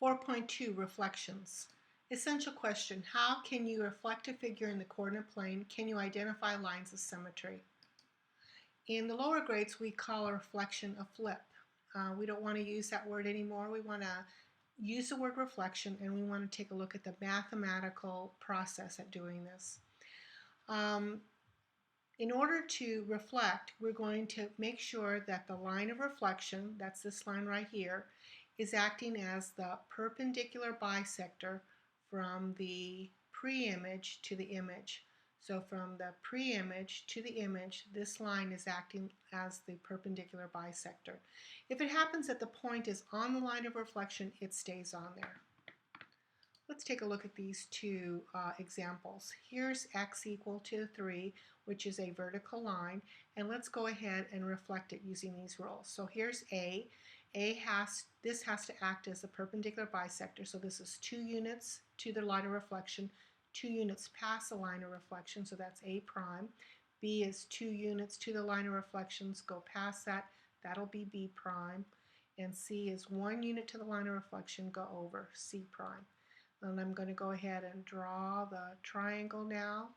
4.2 Reflections. Essential question: how can you reflect a figure in the coordinate plane? Can you identify lines of symmetry? In the lower grades, we call a reflection a flip. We don't want to use that word anymore. We want to use the word reflection, and we want to take a look at the mathematical process at doing this. In order to reflect, we're going to make sure that the line of reflection, that's this line right here, is acting as the perpendicular bisector from the pre-image to the image. So from the pre-image to the image, this line is acting as the perpendicular bisector. If it happens that the point is on the line of reflection, it stays on there. Let's take a look at these two examples. Here's x equal to 3, which is a vertical line, and let's go ahead and reflect it using these rules. So here's A. This has to act as a perpendicular bisector, so this is 2 units to the line of reflection, 2 units past the line of reflection, so that's A prime. B is 2 units to the line of reflections, go past that, that'll be B prime. And C is 1 unit to the line of reflection, go over, C prime. And I'm going to go ahead and draw the triangle now.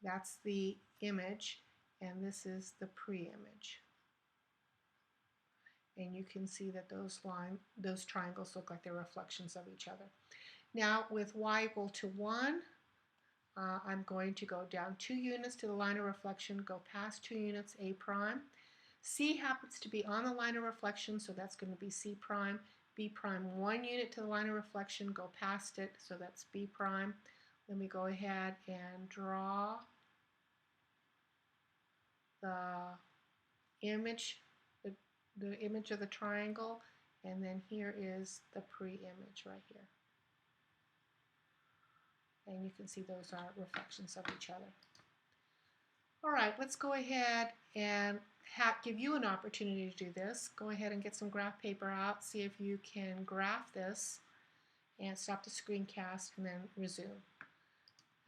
That's the image, and this is the pre-image. And you can see that those triangles look like they're reflections of each other. Now with y equal to 1, I'm going to go down 2 units to the line of reflection, go past 2 units, A prime. C happens to be on the line of reflection, so that's going to be C prime. B prime 1 unit to the line of reflection, go past it, so that's B prime. Let me go ahead and draw the image, the image of the triangle, and then here is the pre-image right here. And you can see those are reflections of each other. All right, let's go ahead and give you an opportunity to do this. Go ahead and get some graph paper out, see if you can graph this, and stop the screencast and then resume.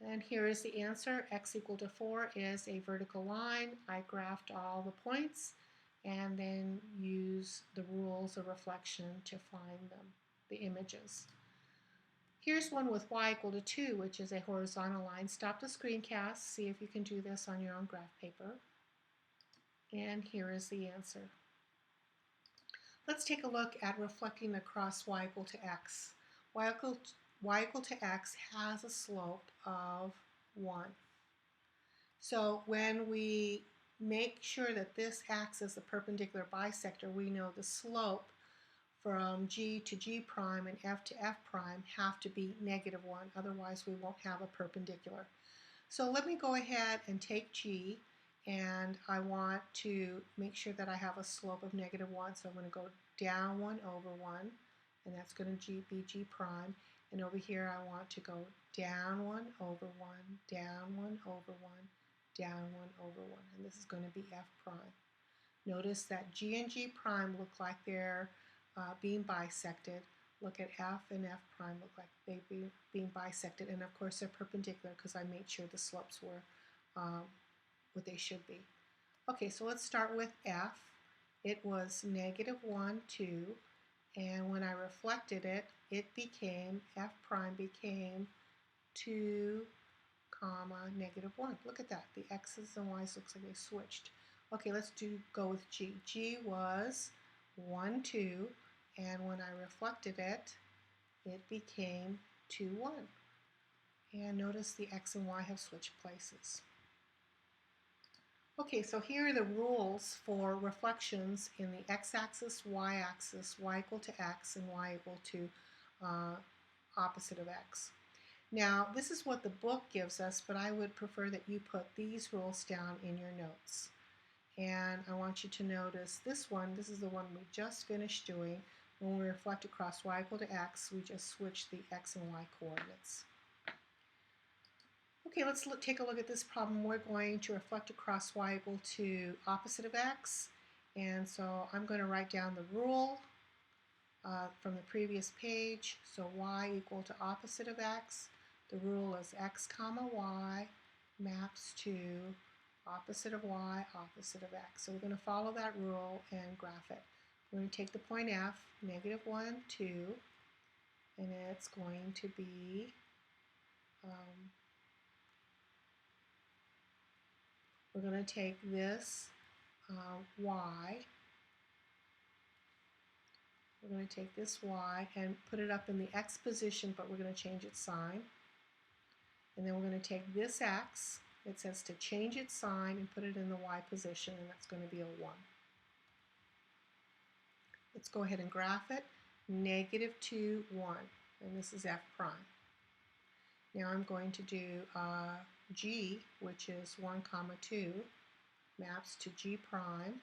And here is the answer. X equal to 4 is a vertical line. I graphed all the points and then use the rules of reflection to find them, the images. Here's one with y equal to 2, which is a horizontal line. Stop the screencast, see if you can do this on your own graph paper. And here is the answer. Let's take a look at reflecting across y equal to x. Y equal to x has a slope of 1. So when we make sure that this acts as a perpendicular bisector, we know the slope from G to G prime and F to F prime have to be -1, otherwise we won't have a perpendicular. So let me go ahead and take G, and I want to make sure that I have a slope of -1, so I'm going to go down 1 over 1, and that's going to be G prime, and over here I want to go down 1 over 1, down 1 over 1, down 1 over 1, and this is going to be F prime. Notice that G and G prime look like they're being bisected. Look at F and F prime look like they being bisected, and of course they're perpendicular because I made sure the slopes were what they should be. Okay, so let's start with F. It was -1, 2, and when I reflected it, F prime became 2, -1. Look at that. The x's and y's looks like they switched. Okay, let's go with G. G was 1, 2, and when I reflected it, it became 2, 1. And notice the x and y have switched places. Okay, so here are the rules for reflections in the x-axis, y-axis, y equal to x, and y equal to opposite of x. Now, this is what the book gives us, but I would prefer that you put these rules down in your notes. And I want you to notice this one. This is the one we just finished doing. When we reflect across y equal to x, we just switch the x and y coordinates. Okay, let's take a look at this problem. We're going to reflect across y equal to opposite of x. And so I'm going to write down the rule from the previous page. So y equal to opposite of x. The rule is x comma y maps to opposite of y, opposite of x. So we're going to follow that rule and graph it. We're going to take the point F, negative 1, 2, and it's going to be, we're going to take this y, we're going to take this y and put it up in the x position, but we're going to change its sign. And then we're going to take this x, it says to change its sign and put it in the y position, and that's going to be a 1. Let's go ahead and graph it. Negative 2, 1, and this is f prime. Now I'm going to do g, which is 1, 2, maps to g prime.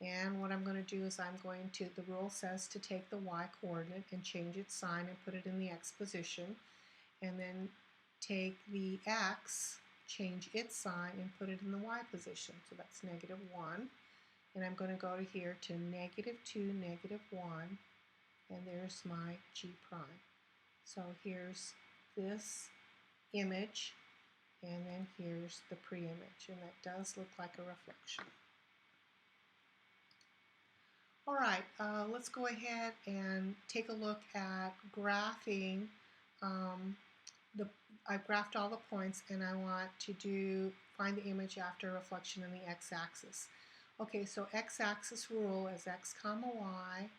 And what I'm going to do is I'm going to, the rule says to take the y coordinate and change its sign and put it in the x position. And then take the x, change its sign, and put it in the y position. So that's negative 1. And I'm going to go to here to negative 2, negative 1, and there's my g prime. So here's this image, and then here's the pre-image, and that does look like a reflection. All right, let's go ahead and take a look at graphing. I've graphed all the points, and I want to find the image after reflection in the x-axis. Okay, so x-axis rule is x comma y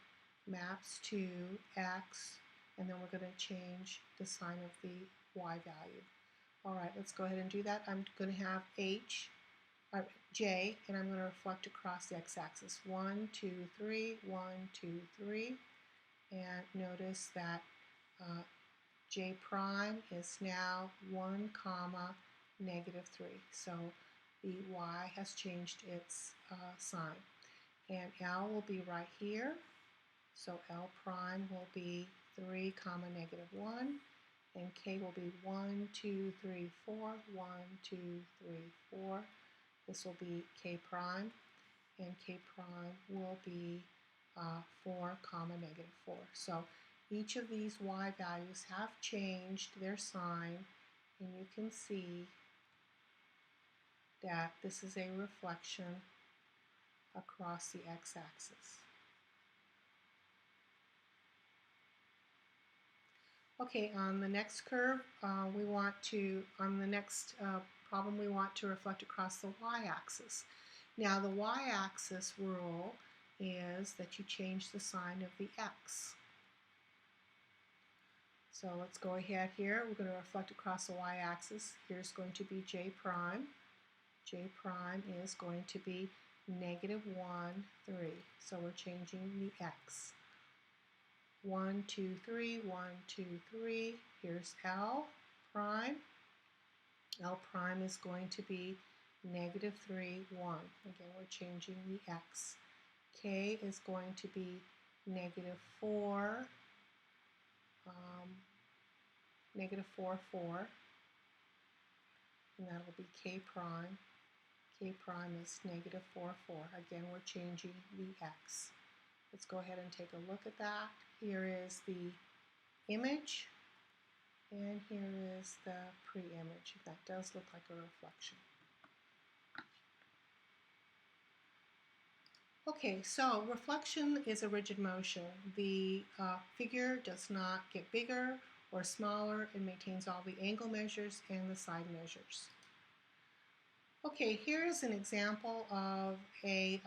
maps to x, and then we're going to change the sign of the y value. All right, let's go ahead and do that. I'm going to have j, and I'm going to reflect across the x-axis. 1, 2, 3, 1, 2, 3, and notice that j prime is now 1, negative 3. So the y has changed its sign. And L will be right here. So L prime will be 3, negative 1. And K will be 1, 2, 3, 4, 1, 2, 3, 4. This will be K prime. And K prime will be 4, negative 4. So each of these y values have changed their sign, and you can see that this is a reflection across the x-axis. Okay, on the next curve, on the next problem, we want to reflect across the y-axis. Now, the y-axis rule is that you change the sign of the x. So let's go ahead here. We're going to reflect across the y-axis. Here's going to be j prime. J prime is going to be negative 1, 3. So we're changing the x. 1, 2, 3, 1, 2, 3. Here's L prime. L prime is going to be negative 3, 1. Again, we're changing the x. K is going to be negative 4, negative 4, 4. And that will be K prime. K prime is negative 4, 4. Again, we're changing the x. Let's go ahead and take a look at that. Here is the image, and here is the pre-image. That does look like a reflection. Okay, so reflection is a rigid motion. The figure does not get bigger or smaller. It maintains all the angle measures and the side measures. Okay, here is an example of a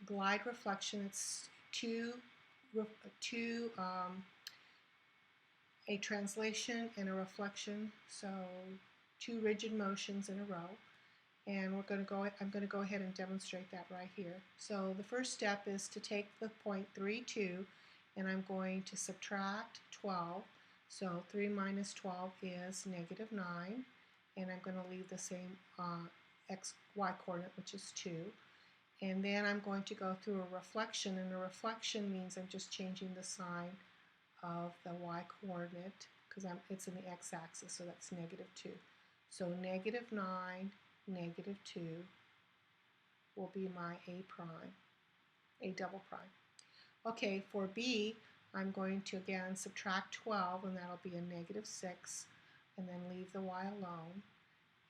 glide reflection. It's a translation and a reflection, so 2 rigid motions in a row. And I'm going to go ahead and demonstrate that right here. So the first step is to take the point 3, 2, and I'm going to subtract 12. So 3 minus 12 is negative 9, and I'm going to leave the same y coordinate, which is 2. And then I'm going to go through a reflection, and a reflection means I'm just changing the sign of the y coordinate because it's in the x-axis, so that's negative 2. So negative 9, negative 2 will be my A prime, A double prime. Okay, for B, I'm going to again subtract 12, and that'll be a negative 6, and then leave the y alone.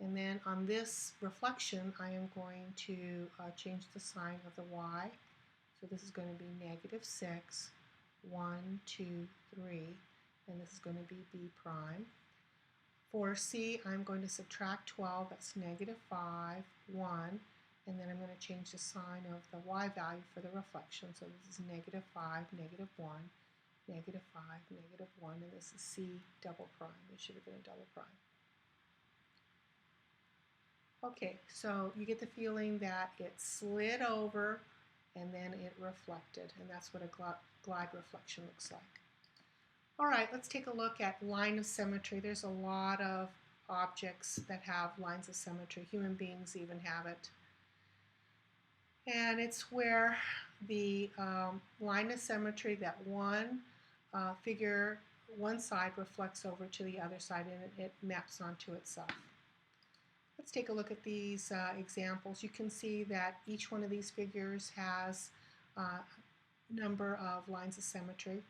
And then on this reflection, I am going to change the sign of the y So this is going to be negative 6, 1, 2, 3, and this is going to be B prime. For C, I'm going to subtract 12, that's negative 5, 1, and then I'm going to change the sign of the y value for the reflection. So this is negative 5, negative 1, negative 5, negative 1, and this is C double prime. It should have been a double prime. Okay, so you get the feeling that it slid over and then it reflected, and that's what a glide reflection looks like. All right, let's take a look at line of symmetry. There's a lot of objects that have lines of symmetry. Human beings even have it. And it's where the line of symmetry, that one figure, one side reflects over to the other side and it maps onto itself. Let's take a look at these examples. You can see that each one of these figures has a number of lines of symmetry.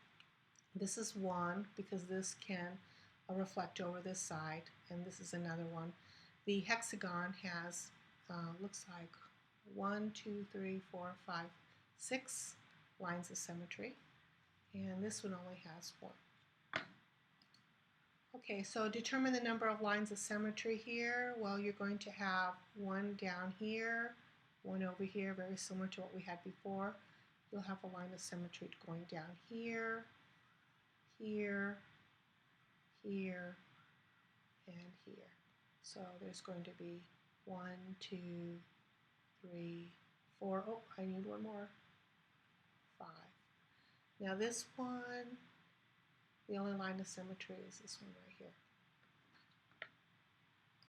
This is one because this can reflect over this side, and this is another one. The hexagon has, looks like 1, 2, 3, 4, 5, 6 lines of symmetry, and this one only has 1. Okay, so determine the number of lines of symmetry here. Well, you're going to have one down here, one over here, very similar to what we had before. You'll have a line of symmetry going down here, here, here, and here. So there's going to be 1, 2, 3, 4. Oh, I need one more. 5. Now this one, the only line of symmetry is this one right here.